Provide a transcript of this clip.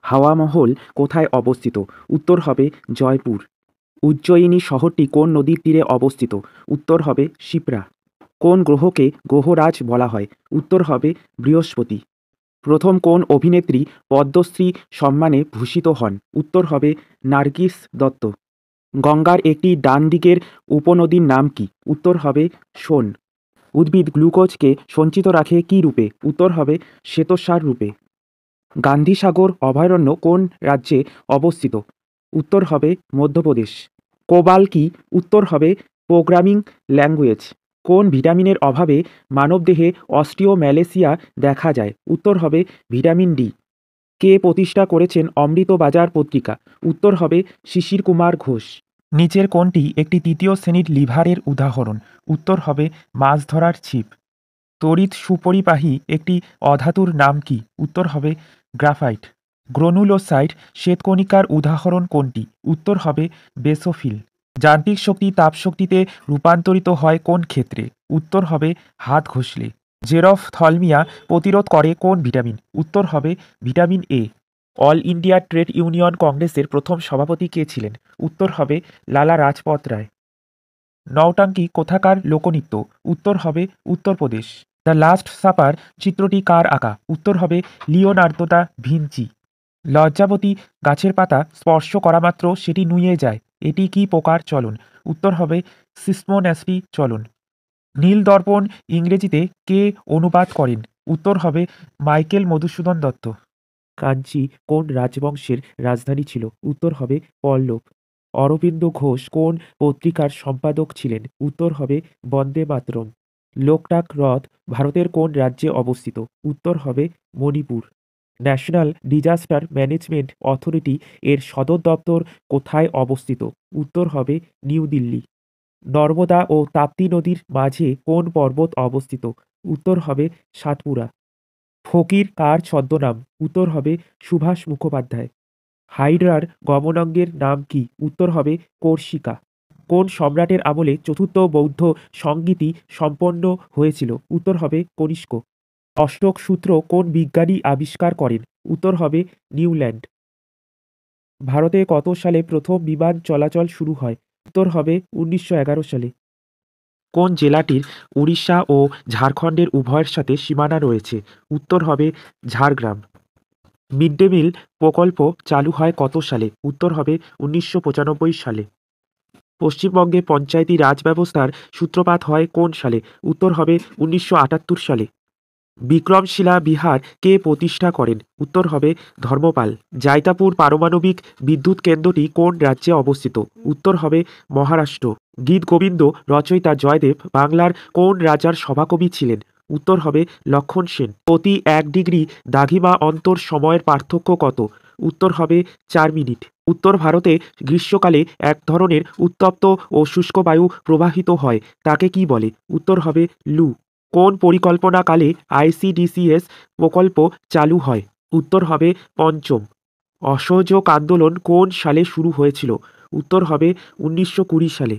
হাওয়া মহল কোথায় অবস্থিত? উত্তর হবে জয়পুর। উজ্জয়িনী শহরটি কোন নদীর তীরে অবস্থিত? উত্তর হবে শিপ্রা। কোন গ্রহকে গ্রহরাজ বলা হয়? উত্তর হবে বৃহস্পতি। প্রথম কোন অভিনেত্রী পদ্মশ্রী সম্মানে ভূষিত হন? উত্তর হবে নার্গিস দত্ত। গঙ্গার একটি ডান দিকের উপনদীর নাম কি? উত্তর হবে সোন। উদ্ভিদ গ্লুকোজকে সঞ্চিত রাখে কী রূপে? উত্তর হবে শ্বেতসার রূপে। গান্ধীসাগর অভয়ারণ্য কোন রাজ্যে অবস্থিত? উত্তর হবে মধ্যপ্রদেশ। কোবাল কি? উত্তর হবে প্রোগ্রামিং ল্যাঙ্গুয়েজ। কোন ভিটামিনের অভাবে মানবদেহে অস্টিওম্যালেসিয়া দেখা যায়? উত্তর হবে ভিটামিন ডি। কে প্রতিষ্ঠা করেছেন অমৃতবাজার পত্রিকা? উত্তর হবে শিশির কুমার ঘোষ। নিচের কোনটি একটি তৃতীয় শ্রেণীর লিভারের উদাহরণ? উত্তর হবে মাছ ধরার ছিপ। তড়িৎ সুপরিবাহী একটি অধাতুর নাম কি? উত্তর হবে গ্রাফাইট। গ্রনুলোসাইট শ্বেতকণিকার উদাহরণ কোনটি? উত্তর হবে বেসোফিল। যান্ত্রিক শক্তি তাপশক্তিতে রূপান্তরিত হয় কোন ক্ষেত্রে? উত্তর হবে হাত ঘষলে। জেরফথলমিয়া প্রতিরোধ করে কোন ভিটামিন? উত্তর হবে vitamin A. All India trade union কংগ্রেসের প্রথম সভাপতি কে ছিলেন? উত্তর হবে লালা রাজপথ রায়। নওটাঙ্কি কোথাকার লোকনৃত্য? উত্তর হবে উত্তরপ্রদেশ। দ্য লাস্ট সাপার চিত্রটি কার আঁকা? উত্তর হবে লিওনার্দো দা ভিঞ্চি। লজ্জাবতী গাছের পাতা স্পর্শ করা মাত্র সেটি নুয়ে যায়, এটি কি প্রকার চলন? উত্তর হবে সিসমোন্যাস্টি চলন। নীল দর্পণ ইংরেজিতে কে অনুবাদ করেন? উত্তর হবে মাইকেল মধুসূদন দত্ত। কাঞ্চি কোন রাজবংশের রাজধানী ছিল? উত্তর হবে পল্লব। অরবিন্দ ঘোষ কোন পত্রিকার সম্পাদক ছিলেন? উত্তর হবে বন্দে মাতরম। লোকটাক হ্রদ ভারতের কোন রাজ্যে অবস্থিত? উত্তর হবে Manipur. National disaster management authority এর সদর দপ্তর কোথায় অবস্থিত? উত্তর হবে নিউ দিল্লি। নর্মদা ও তাপ্তি নদীর মাঝে কোন পর্বত অবস্থিত? উত্তর হবে সাতপুরা। ফকির কার ছদ্মনাম? উত্তর হবে সুভাষ মুখোপাধ্যায়। হাইড্রার গমনাঙ্গের নাম কি? উত্তর হবে কর্ষিকা। কোন সম্রাটের আমলে চতুর্থ বৌদ্ধ সংগীতি সম্পন্ন হয়েছিল? উত্তর হবে কনিষ্ক। অষ্টক সূত্র কোন বিজ্ঞানী আবিষ্কার করেন? উত্তর হবে নিউল্যান্ড। ভারতে কত সালে প্রথম বিমান চলাচল শুরু হয়? উত্তর হবে 1911 সালে। কোন জেলাটির উড়িষ্যা ও ঝাড়খণ্ডের উভয়ের সাথে সীমানা রয়েছে? উত্তর হবে ঝাড়গ্রাম। মিড ডে মিল প্রকল্প চালু হয় কত সালে? উত্তর হবে 1995 সালে। পশ্চিমবঙ্গে পঞ্চায়েতি রাজ ব্যবস্থার সূত্রপাত হয় কোন সালে? উত্তর হবে 1978 সালে। বিক্রমশিলা বিহার কে প্রতিষ্ঠা করেন? উত্তর হবে ধর্মপাল। জাইতাপুর পারমাণবিক বিদ্যুৎ কেন্দ্রটি কোন রাজ্যে অবস্থিত? উত্তর হবে মহারাষ্ট্র। গীতগোবিন্দ রচয়িতা জয়দেব বাংলার কোন রাজার সভাকবি ছিলেন? উত্তর হবে লক্ষণ সেন। প্রতি 1 ডিগ্রি দ্রাঘিমা অন্তর সময়ের পার্থক্য কত? উত্তর হবে 4 মিনিট। উত্তর ভারতে গ্রীষ্মকালে এক ধরনের উত্তপ্ত ও শুষ্ক বায়ু প্রবাহিত হয়, তাকে কি বলে? উত্তর হবে লু। কোন পরিকল্পনাকালে আইসিডিসিএস প্রকল্প চালু হয়? উত্তর হবে পঞ্চম। অসহযোগ আন্দোলন কোন সালে শুরু হয়েছিল? উত্তর হবে 1920 সালে।